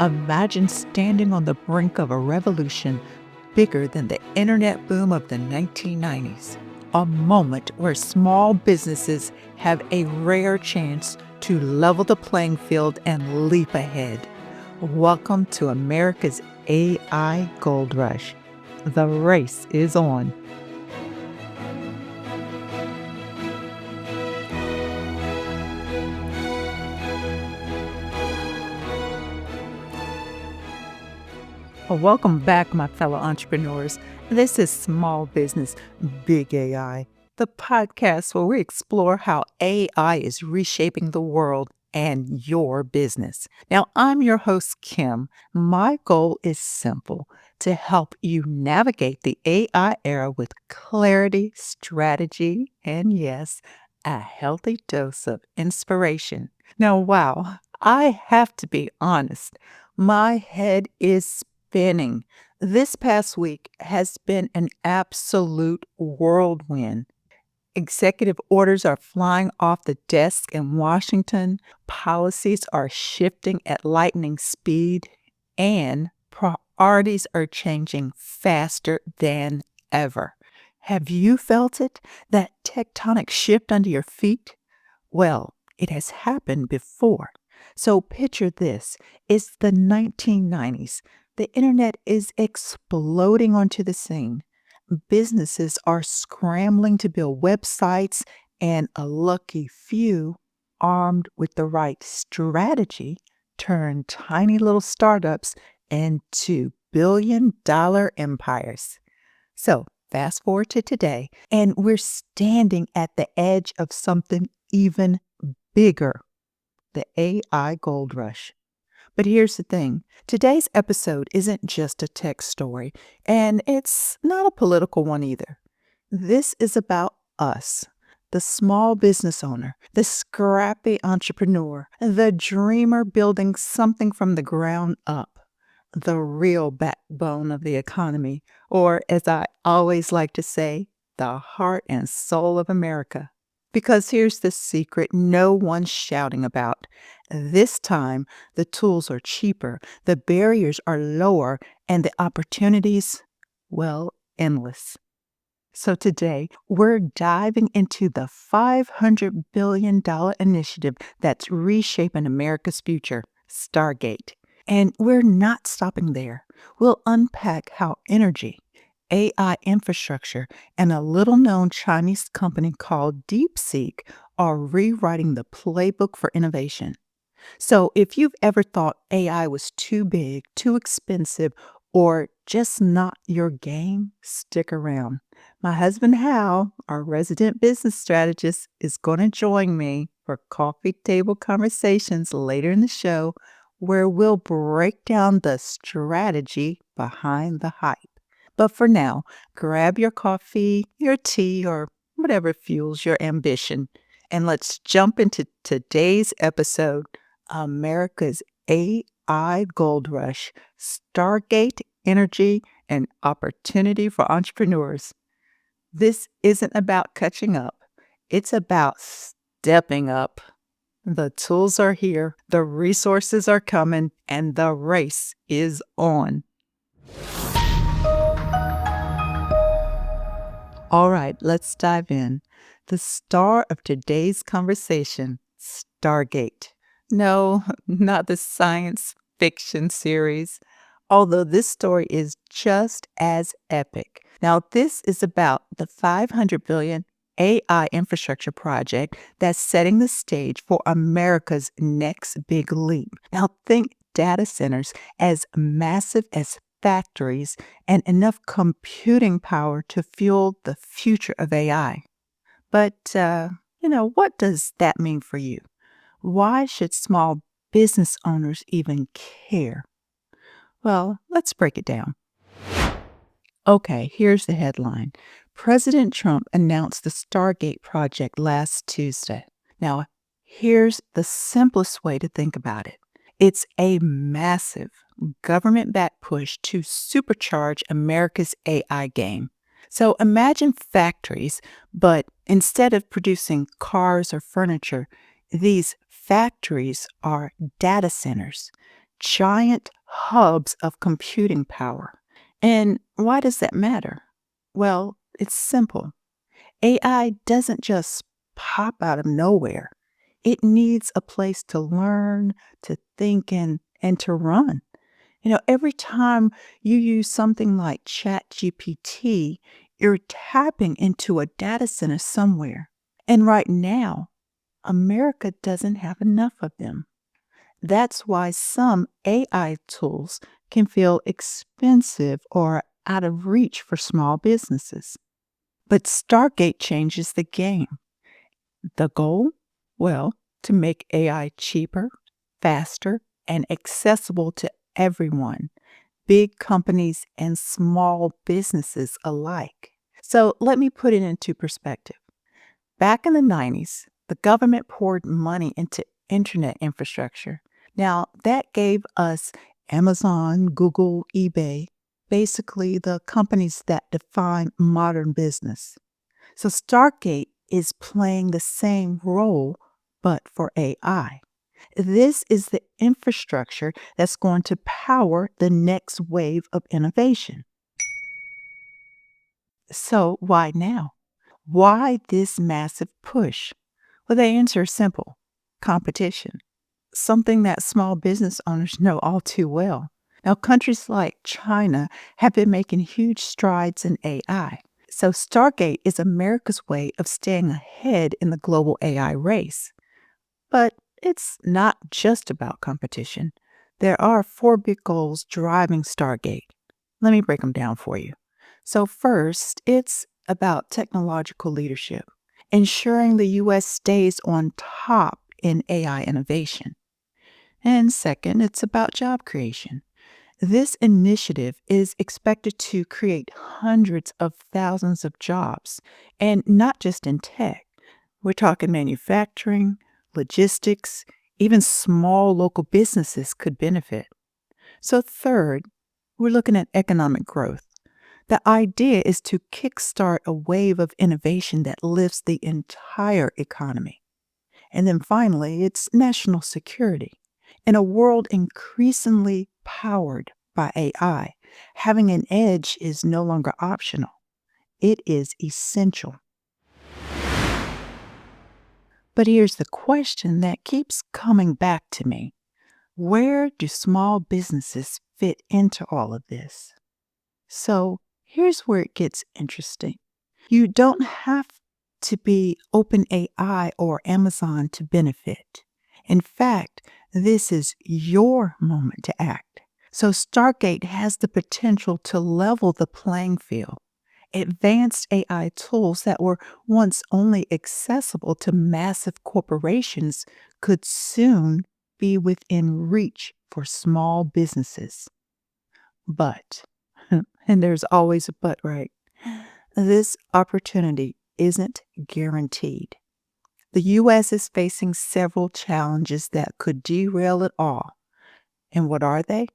Imagine standing on the brink of a revolution bigger than the internet boom of the 1990s, a moment where small businesses have a rare chance to level the playing field and leap ahead. Welcome to America's AI Gold Rush. The race is on. Well, welcome back, my fellow entrepreneurs. This is Small Business, Big AI, the podcast where we explore how AI is reshaping the world and your business. Now, I'm your host, Kim. My goal is simple: to help you navigate the AI era with clarity, strategy, and yes, a healthy dose of inspiration. Now, wow, I have to be honest. My head is spinning. This past week has been an absolute whirlwind. Executive orders are flying off the desk in Washington, policies are shifting at lightning speed, and priorities are changing faster than ever. Have you felt it? That tectonic shift under your feet? Well, it has happened before. So picture this. It's the 1990s. The internet is exploding onto the scene. Businesses are scrambling to build websites, and a lucky few, armed with the right strategy, turn tiny little startups into billion-dollar empires. So fast forward to today, and we're standing at the edge of something even bigger, the AI gold rush. But here's the thing. Today's episode isn't just a tech story, and it's not a political one either. This is about us, the small business owner, the scrappy entrepreneur, the dreamer building something from the ground up, the real backbone of the economy, or as I always like to say, the heart and soul of America. Because here's the secret no one's shouting about. This time, the tools are cheaper, the barriers are lower, and the opportunities, well, endless. So today, we're diving into the $500 billion initiative that's reshaping America's future, Stargate. And we're not stopping there. We'll unpack how energy, AI infrastructure, and a little-known Chinese company called DeepSeek are rewriting the playbook for innovation. So if you've ever thought AI was too big, too expensive, or just not your game, stick around. My husband Hal, our resident business strategist, is going to join me for coffee table conversations later in the show, where we'll break down the strategy behind the hype. But for now, grab your coffee, your tea, or whatever fuels your ambition, and let's jump into today's episode, America's AI Gold Rush, Stargate Energy and Opportunity for Entrepreneurs. This isn't about catching up. It's about stepping up. The tools are here, the resources are coming, and the race is on. All right, let's dive in. The star of today's conversation, Stargate. No, not the science fiction series, although this story is just as epic. Now, this is about the $500 billion AI infrastructure project that's setting the stage for America's next big leap. Now, think data centers as massive as factories and enough computing power to fuel the future of AI. But, what does that mean for you? Why should small business owners even care? Well, let's break it down. Okay, here's the headline. President Trump announced the Stargate project last Tuesday. Now, here's the simplest way to think about it. It's a massive government-backed push to supercharge America's AI game. So imagine factories, but instead of producing cars or furniture, these factories are data centers. giant hubs of computing power. And why does that matter? Well, it's simple. AI doesn't just pop out of nowhere. It needs a place to learn, to think, and to run. Every time you use something like ChatGPT, you're tapping into a data center somewhere. And right now, America doesn't have enough of them. That's why some AI tools can feel expensive or out of reach for small businesses. But Stargate changes the game. The goal? Well, to make AI cheaper, faster, and accessible to everyone, big companies and small businesses alike. So let me put it into perspective. Back in the 90s, the government poured money into internet infrastructure. Now, that gave us Amazon, Google, eBay, basically the companies that define modern business. So Stargate is playing the same role, but for AI. This is the infrastructure that's going to power the next wave of innovation. So why now? Why this massive push? Well, the answer is simple: competition, something that small business owners know all too well. Now, countries like China have been making huge strides in AI. So, Stargate is America's way of staying ahead in the global AI race. But it's not just about competition. There are four big goals driving Stargate. Let me break them down for you. So, first, it's about technological leadership, ensuring the U.S. stays on top in AI innovation. And second, it's about job creation. This initiative is expected to create hundreds of thousands of jobs, and not just in tech. We're talking manufacturing, logistics, even small local businesses could benefit. So, third, we're looking at economic growth. The idea is to kickstart a wave of innovation that lifts the entire economy. And then finally, it's national security. In a world increasingly powered by AI, having an edge is no longer optional. It is essential. But here's the question that keeps coming back to me. Where do small businesses fit into all of this? So here's where it gets interesting. You don't have to be OpenAI or Amazon to benefit. In fact, this is your moment to act. So Stargate has the potential to level the playing field. Advanced AI tools that were once only accessible to massive corporations could soon be within reach for small businesses. But, and there's always a but, right? This opportunity isn't guaranteed. The U.S. is facing several challenges that could derail it all. And what are they?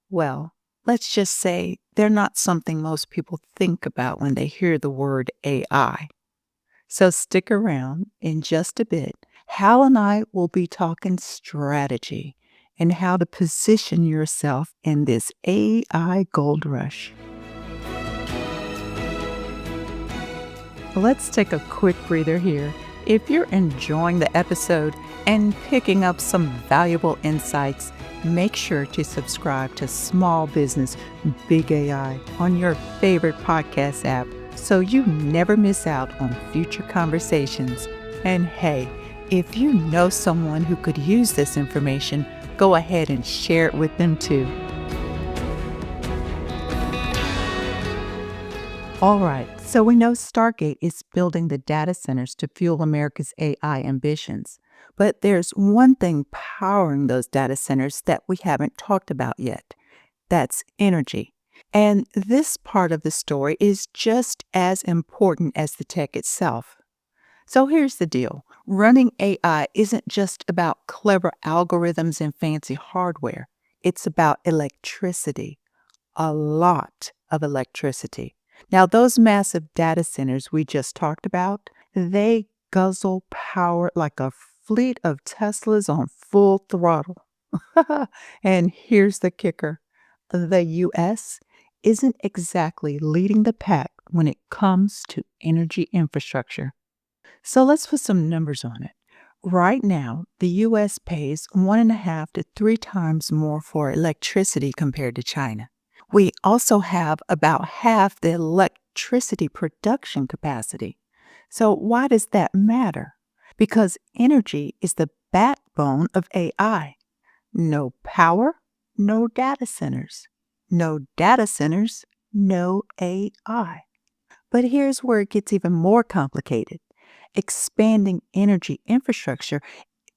Well, let's just say they're not something most people think about when they hear the word AI. So stick around in just a bit. Hal and I will be talking strategy and how to position yourself in this AI gold rush. Let's take a quick breather here. If you're enjoying the episode and picking up some valuable insights, make sure to subscribe to Small Business Big AI on your favorite podcast app so you never miss out on future conversations. And hey, if you know someone who could use this information, go ahead and share it with them too. All right, so we know Stargate is building the data centers to fuel America's AI ambitions. But there's one thing powering those data centers that we haven't talked about yet. That's energy. And this part of the story is just as important as the tech itself. So here's the deal. Running AI isn't just about clever algorithms and fancy hardware. It's about electricity. A lot of electricity. Now, those massive data centers we just talked about, they guzzle power like a fleet of Teslas on full throttle. And here's the kicker: the U.S. isn't exactly leading the pack when it comes to energy infrastructure. So let's put some numbers on it. Right now, the U.S. pays 1.5 to 3 times more for electricity compared to China. We also have about half the electricity production capacity. So, why does that matter? Because energy is the backbone of AI. No power, no data centers. No data centers, no AI. But here's where it gets even more complicated. Expanding energy infrastructure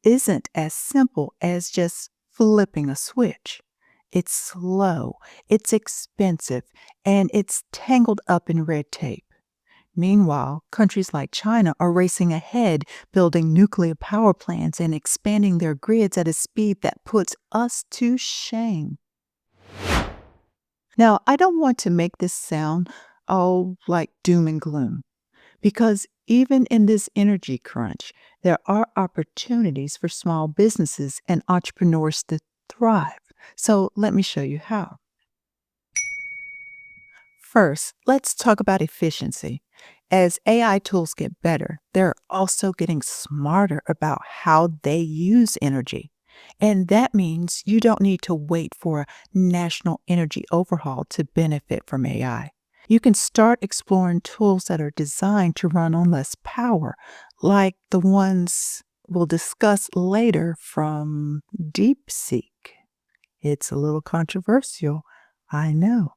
isn't as simple as just flipping a switch. It's slow, it's expensive, and it's tangled up in red tape. Meanwhile, countries like China are racing ahead, building nuclear power plants and expanding their grids at a speed that puts us to shame. Now, I don't want to make this sound all like doom and gloom, because even in this energy crunch, there are opportunities for small businesses and entrepreneurs to thrive. So let me show you how. First, let's talk about efficiency. As AI tools get better, they're also getting smarter about how they use energy. And that means you don't need to wait for a national energy overhaul to benefit from AI. You can start exploring tools that are designed to run on less power, like the ones we'll discuss later from DeepSeek. It's a little controversial, I know.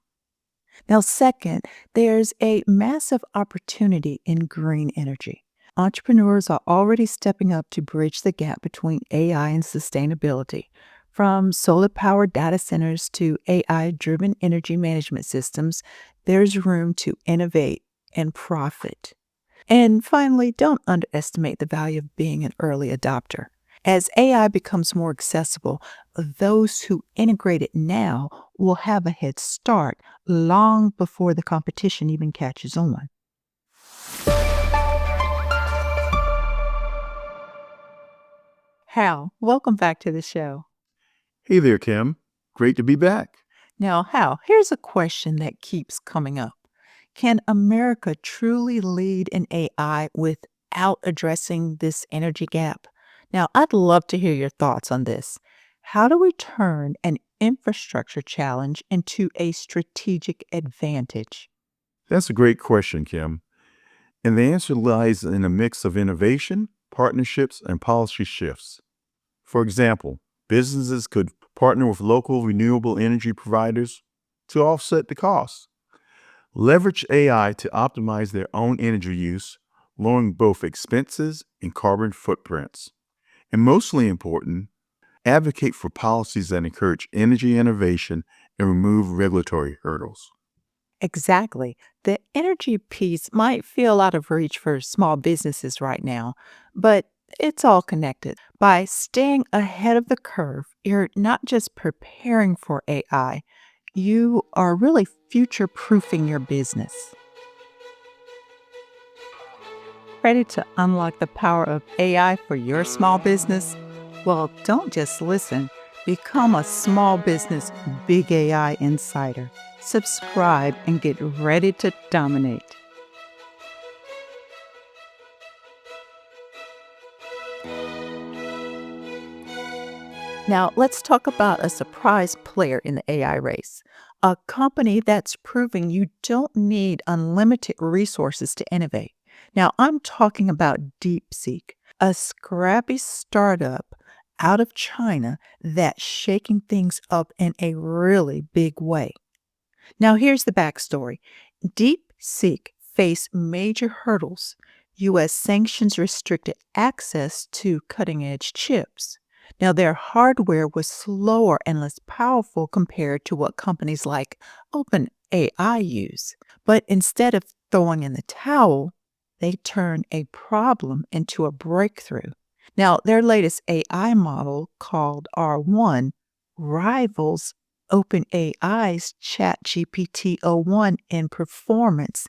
Now, second, there's a massive opportunity in green energy. Entrepreneurs are already stepping up to bridge the gap between AI and sustainability. From solar powered data centers to AI driven energy management systems, there's room to innovate and profit. And finally, don't underestimate the value of being an early adopter. As AI becomes more accessible, those who integrate it now will have a head start long before the competition even catches on. Hal, welcome back to the show. Hey there, Kim. Great to be back. Now, Hal, here's a question that keeps coming up. Can America truly lead in AI without addressing this energy gap? Now, I'd love to hear your thoughts on this. How do we turn an infrastructure challenge into a strategic advantage? That's a great question, Kim. And the answer lies in a mix of innovation, partnerships, and policy shifts. For example, businesses could partner with local renewable energy providers to offset the costs, leverage AI to optimize their own energy use, lowering both expenses and carbon footprints. And mostly important, advocate for policies that encourage energy innovation and remove regulatory hurdles. Exactly. The energy piece might feel out of reach for small businesses right now, but it's all connected. By staying ahead of the curve, you're not just preparing for AI, you are really future proofing your business. Ready to unlock the power of AI for your small business? Well, don't just listen. Become a small business big AI insider. Subscribe and get ready to dominate. Now, let's talk about a surprise player in the AI race. A company that's proving you don't need unlimited resources to innovate. Now, I'm talking about DeepSeek, a scrappy startup out of China that's shaking things up in a really big way. Now, here's the backstory. DeepSeek faced major hurdles. U.S. sanctions restricted access to cutting edge chips. Now, their hardware was slower and less powerful compared to what companies like OpenAI use. But instead of throwing in the towel, they turned a problem into a breakthrough. Now, their latest AI model, called R1, rivals OpenAI's ChatGPT o1 in performance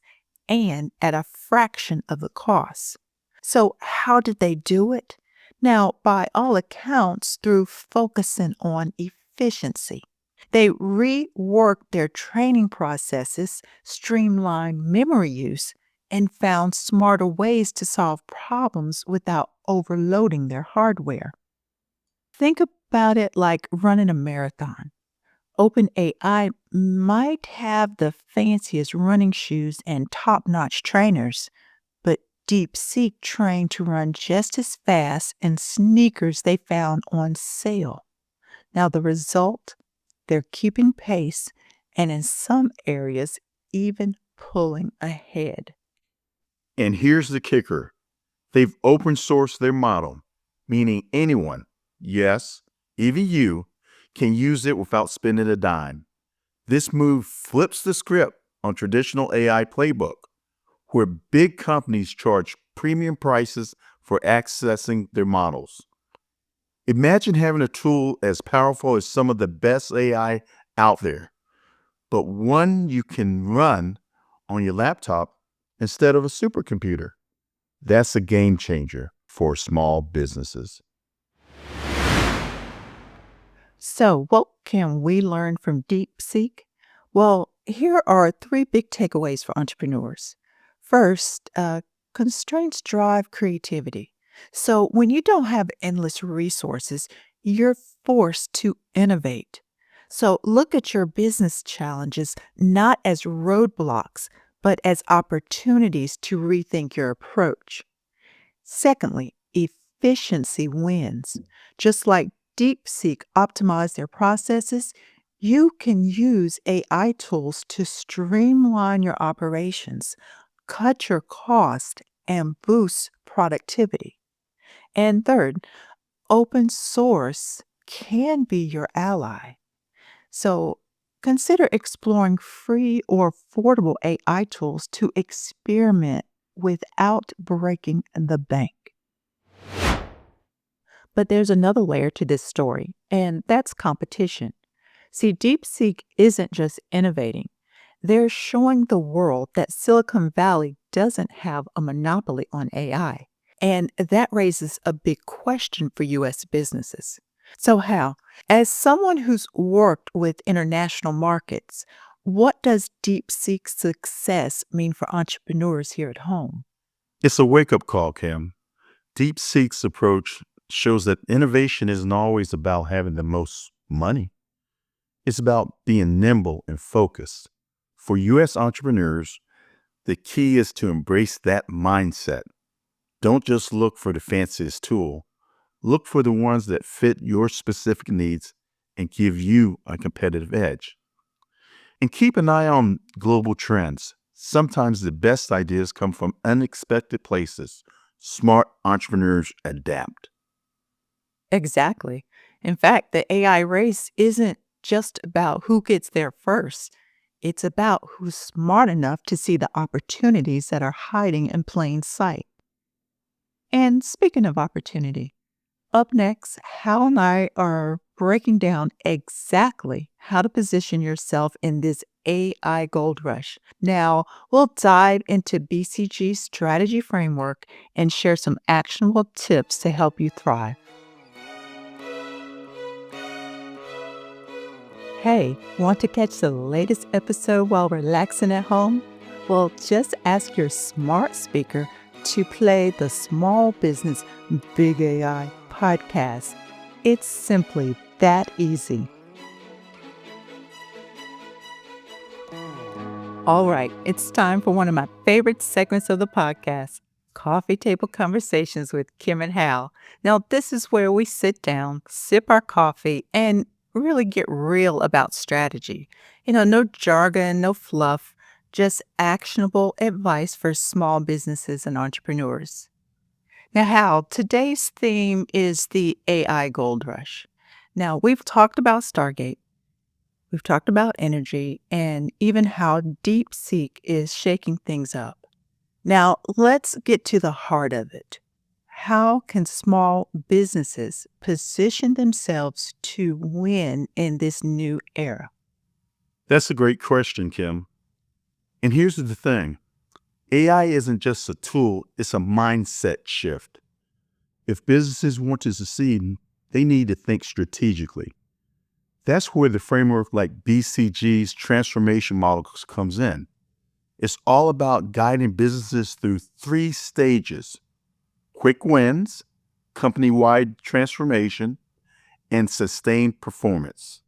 and at a fraction of the cost. So, how did they do it? Now, by all accounts, through focusing on efficiency, they reworked their training processes, streamlined memory use, and found smarter ways to solve problems without overloading their hardware. Think about it like running a marathon. OpenAI might have the fanciest running shoes and top notch trainers, but DeepSeek trained to run just as fast in sneakers they found on sale. Now, the result? They're keeping pace and in some areas, even pulling ahead. And here's the kicker. They've open sourced their model, meaning anyone, yes, even you, can use it without spending a dime. This move flips the script on traditional AI playbook, where big companies charge premium prices for accessing their models. Imagine having a tool as powerful as some of the best AI out there, but one you can run on your laptop instead of a supercomputer. That's a game changer for small businesses. So, what can we learn from DeepSeek? Well, here are three big takeaways for entrepreneurs. First, constraints drive creativity. So, when you don't have endless resources, you're forced to innovate. So, look at your business challenges not as roadblocks, but as opportunities to rethink your approach. Secondly, efficiency wins. Just like DeepSeek optimized their processes, you can use AI tools to streamline your operations, cut your cost, and boost productivity. And third, open source can be your ally. So consider exploring free or affordable AI tools to experiment without breaking the bank. But there's another layer to this story, and that's competition. See, DeepSeek isn't just innovating, they're showing the world that Silicon Valley doesn't have a monopoly on AI. And that raises a big question for U.S. businesses. So, how? As someone who's worked with international markets, what does DeepSeek's success mean for entrepreneurs here at home? It's a wake-up call, Kim. DeepSeek's approach shows that innovation isn't always about having the most money. It's about being nimble and focused. For U.S. entrepreneurs, the key is to embrace that mindset. Don't just look for the fanciest tool. Look for the ones that fit your specific needs and give you a competitive edge. And keep an eye on global trends. Sometimes the best ideas come from unexpected places. Smart entrepreneurs adapt. Exactly. In fact, the AI race isn't just about who gets there first. It's about who's smart enough to see the opportunities that are hiding in plain sight. And speaking of opportunity, up next, Hal and I are breaking down exactly how to position yourself in this AI gold rush. Now, we'll dive into BCG's strategy framework and share some actionable tips to help you thrive. Hey, want to catch the latest episode while relaxing at home? Well, just ask your smart speaker to play the Small Business Big AI podcast. It's simply that easy. All right, it's time for one of my favorite segments of the podcast, Coffee Table Conversations with Kim and Hal. Now, this is where we sit down, sip our coffee, and really get real about strategy. No jargon, no fluff, just actionable advice for small businesses and entrepreneurs. Now, Hal, today's theme is the AI gold rush. Now, we've talked about Stargate, we've talked about energy, and even how DeepSeek is shaking things up. Now, let's get to the heart of it. How can small businesses position themselves to win in this new era? That's a great question, Kim. And here's the thing. AI isn't just a tool, it's a mindset shift. If businesses want to succeed, they need to think strategically. That's where the framework like BCG's transformation model comes in. It's all about guiding businesses through 3 stages: quick wins, company-wide transformation, and sustained performance.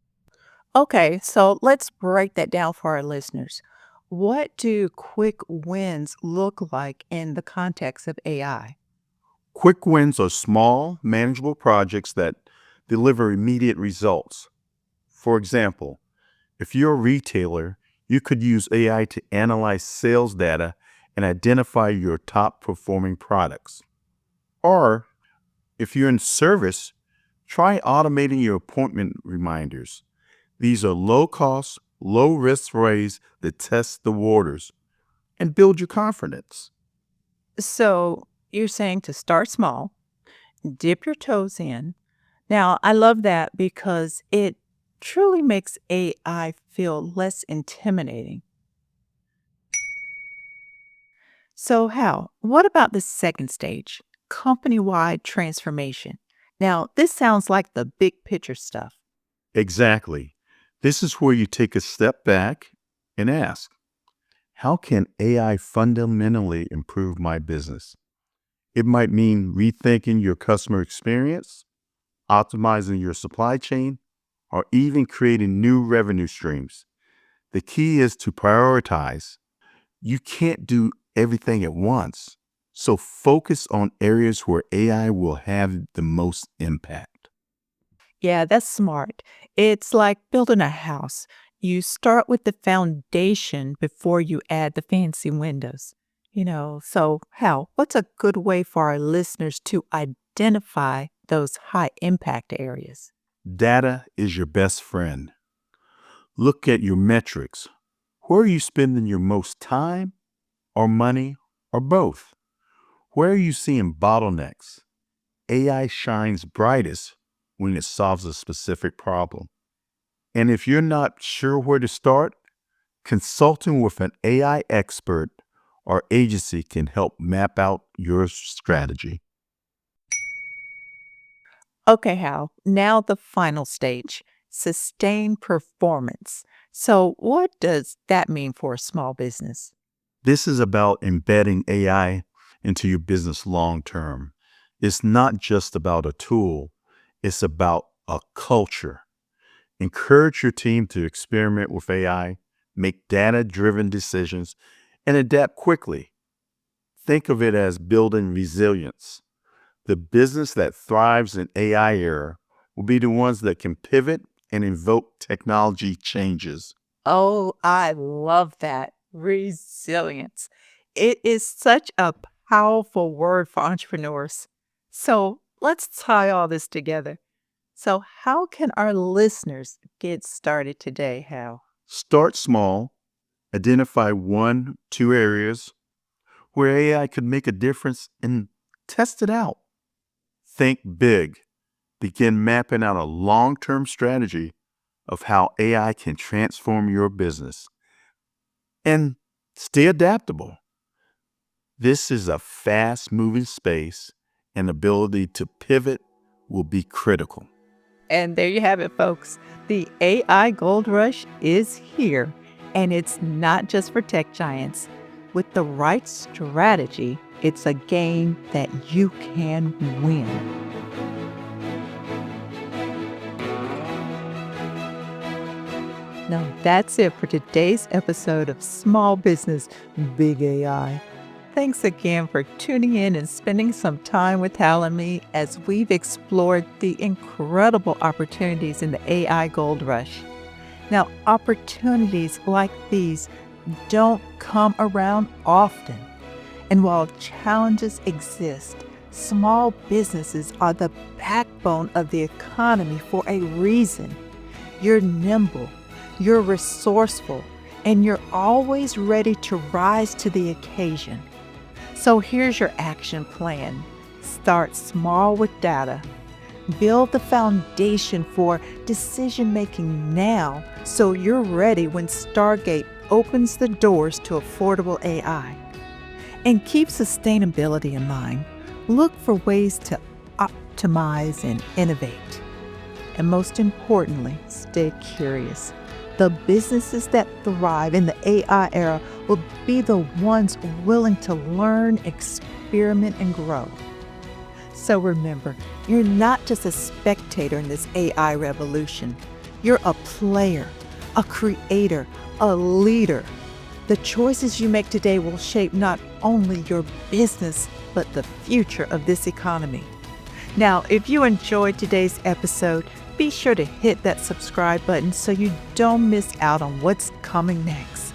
Okay, so let's break that down for our listeners. What do quick wins look like in the context of AI? Quick wins are small, manageable projects that deliver immediate results. For example, if you're a retailer, you could use AI to analyze sales data and identify your top performing products. Or if you're in service, try automating your appointment reminders. These are low cost, low risk ways that test the waters and build your confidence. So you're saying to start small, dip your toes in. Now, I love that because it truly makes AI feel less intimidating. So, how? What about the second stage, company wide transformation? Now, this sounds like the big picture stuff. Exactly. This is where you take a step back and ask, how can AI fundamentally improve my business? It might mean rethinking your customer experience, optimizing your supply chain, or even creating new revenue streams. The key is to prioritize. You can't do everything at once. So focus on areas where AI will have the most impact. Yeah, that's smart. It's like building a house. You start with the foundation before you add the fancy windows. So how? What's a good way for our listeners to identify those high impact areas? Data is your best friend. Look at your metrics. Where are you spending your most time or money or both? Where are you seeing bottlenecks? AI shines brightest when it solves a specific problem. And if you're not sure where to start, consulting with an AI expert or agency can help map out your strategy. Okay, Hal. Now the final stage, sustained performance. So what does that mean for a small business? This is about embedding AI into your business long term. It's not just about a tool, it's about a culture. Encourage your team to experiment with AI, make data driven decisions, and adapt quickly. Think of it as building resilience. The business that thrives in AI era will be the ones that can pivot and invoke technology changes. Oh, I love that. Resilience. It is such a powerful word for entrepreneurs. So let's tie all this together. So, how can our listeners get started today, Hal? Start small, identify 1, 2 areas where AI could make a difference and test it out. Think big. Begin mapping out a long term strategy of how AI can transform your business. And stay adaptable. This is a fast moving space, and ability to pivot will be critical. And there you have it, folks. The AI gold rush is here, and it's not just for tech giants. With the right strategy, it's a game that you can win. Now, that's it for today's episode of Small Business Big AI. Thanks again for tuning in and spending some time with Hal and me as we've explored the incredible opportunities in the AI gold rush. Now, opportunities like these don't come around often. And while challenges exist, small businesses are the backbone of the economy for a reason. You're nimble, you're resourceful, and you're always ready to rise to the occasion. So here's your action plan. Start small with data. Build the foundation for decision making now so you're ready when Stargate opens the doors to affordable AI. And keep sustainability in mind. Look for ways to optimize, and innovate. And most importantly, stay curious. The businesses that thrive in the AI era will be the ones willing to learn, experiment, and grow. So remember, you're not just a spectator in this AI revolution. You're a player, a creator, a leader. The choices you make today will shape not only your business, but the future of this economy. Now, if you enjoyed today's episode, be sure to hit that subscribe button so you don't miss out on what's coming next.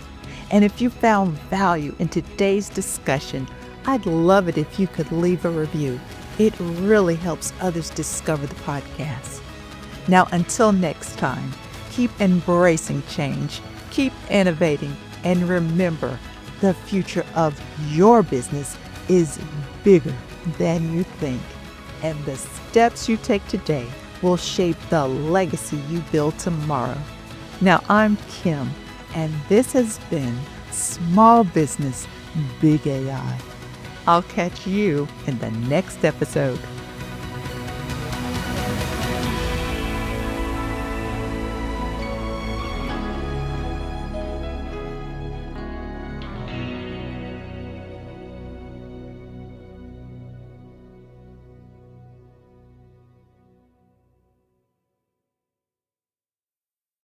And if you found value in today's discussion, I'd love it if you could leave a review. It really helps others discover the podcast. Now, until next time, keep embracing change, keep innovating, and remember, the future of your business is bigger than you think. And the steps you take today will shape the legacy you build tomorrow. Now, I'm Kim, and this has been Small Business, Big AI. I'll catch you in the next episode.